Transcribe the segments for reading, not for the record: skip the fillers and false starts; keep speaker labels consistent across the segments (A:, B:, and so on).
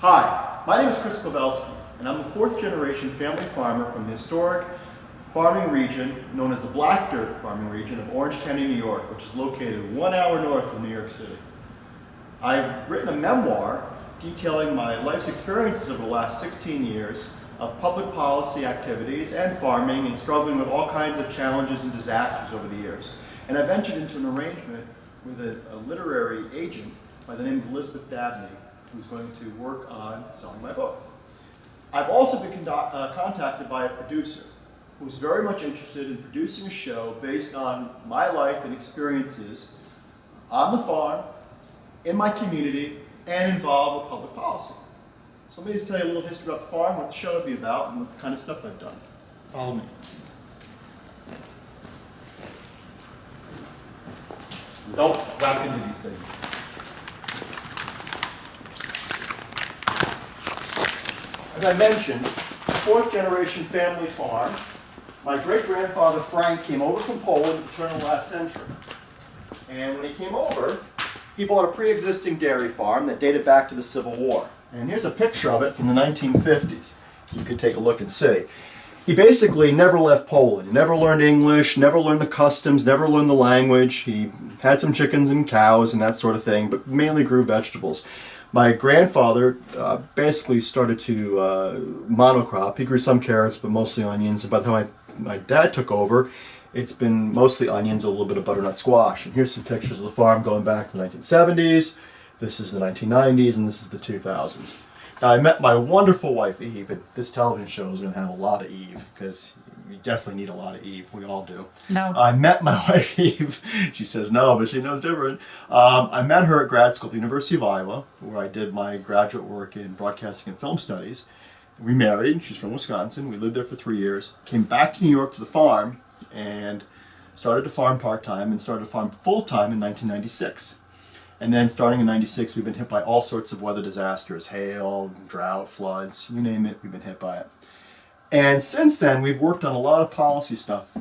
A: Hi, my name is Pawelski, and I'm a fourth-generation family farmer from the historic farming region known as the Black Dirt farming region of Orange County, New York, which is located 1 hour north of New York City. I've written a memoir detailing my life's experiences over the last 16 years of public policy activities and farming and struggling with all kinds of challenges and disasters over the years. And I've entered into an arrangement with a literary agent by the name of Elizabeth Dabney, who's going to work on selling my book. I've also been contacted by a producer who's very much interested in producing a show based on my life and experiences on the farm, in my community, and involved with public policy. So let me just tell you a little history about the farm, what the show would be about, and what kind of stuff I've done. Follow me. Don't whack into these things. As I mentioned, fourth-generation family farm. My great-grandfather Frank came over from Poland at the turn of the last century. And when he came over, he bought a pre-existing dairy farm that dated back to the Civil War. And here's a picture of it from the 1950s. You could take a look and see. He basically never left Poland. He never learned English, never learned the customs, never learned the language. He had some chickens and cows and that sort of thing, but mainly grew vegetables. My grandfather basically started to monocrop. He grew some carrots, but mostly onions. And by the time my dad took over, it's been mostly onions, a little bit of butternut squash. And here's some pictures of the farm going back to the 1970s. This is the 1990s, and this is the 2000s. Now, I met my wonderful wife, Eve, and this television show is going to have a lot of Eve, because you definitely need a lot of Eve. We all do.
B: No.
A: I met my wife, Eve. She says no, but she knows different. I met her at grad school at the University of Iowa, where I did my graduate work in broadcasting and film studies. We married. She's from Wisconsin. We lived there for 3 years. Came back to New York to the farm, and started to farm part-time and started to farm full-time in 1996. And then starting in 96, we've been hit by all sorts of weather disasters, hail, drought, floods, you name it, we've been hit by it. And since then, we've worked on a lot of policy stuff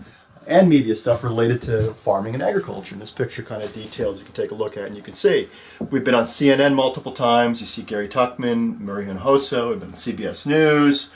A: and media stuff related to farming and agriculture. And this picture kind of details you can take a look at and you can see. We've been on CNN multiple times. You see Gary Tuckman, Murray Hinojosa, we've been on CBS News.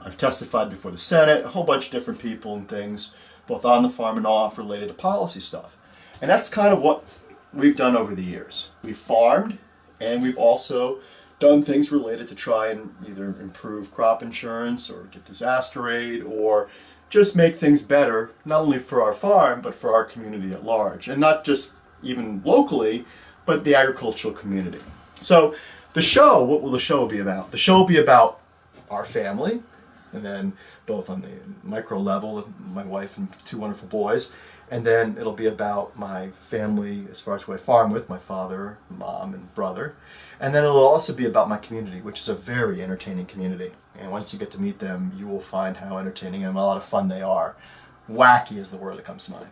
A: I've testified before the Senate, a whole bunch of different people and things, both on the farm and off, related to policy stuff. And that's kind of what we've done over the years. We've farmed, and we've also done things related to try and either improve crop insurance or get disaster aid or just make things better, not only for our farm, but for our community at large. And not just even locally, but the agricultural community. So the show, what will the show be about? The show will be about our family, and then both on the micro level, my wife and 2 wonderful boys, and then it'll be about my family as far as who I farm with, my father, mom, and brother. And then it'll also be about my community, which is a very entertaining community. And once you get to meet them, you will find how entertaining and a lot of fun they are. Wacky is the word that comes to mind.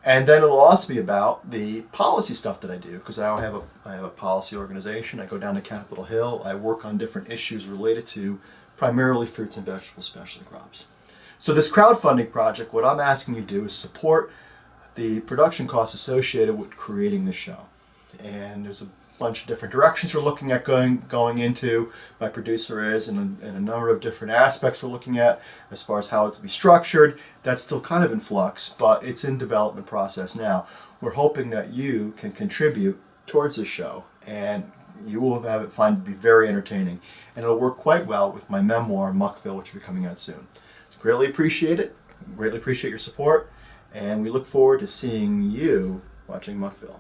A: And then it'll also be about the policy stuff that I do, because I have a policy organization. I go down to Capitol Hill. I work on different issues related to primarily fruits and vegetable specialty crops. So this crowdfunding project, what I'm asking you to do is support the production costs associated with creating the show. And there's a bunch of different directions we're looking at going into. My producer is, and a number of different aspects we're looking at as far as how it's to be structured. That's still kind of in flux, but it's in development process now. We're hoping that you can contribute towards the show, and you will have it find it to be very entertaining. And it'll work quite well with my memoir, Muckville, which will be coming out soon. Greatly appreciate it. Greatly appreciate your support. And we look forward to seeing you watching Muckville.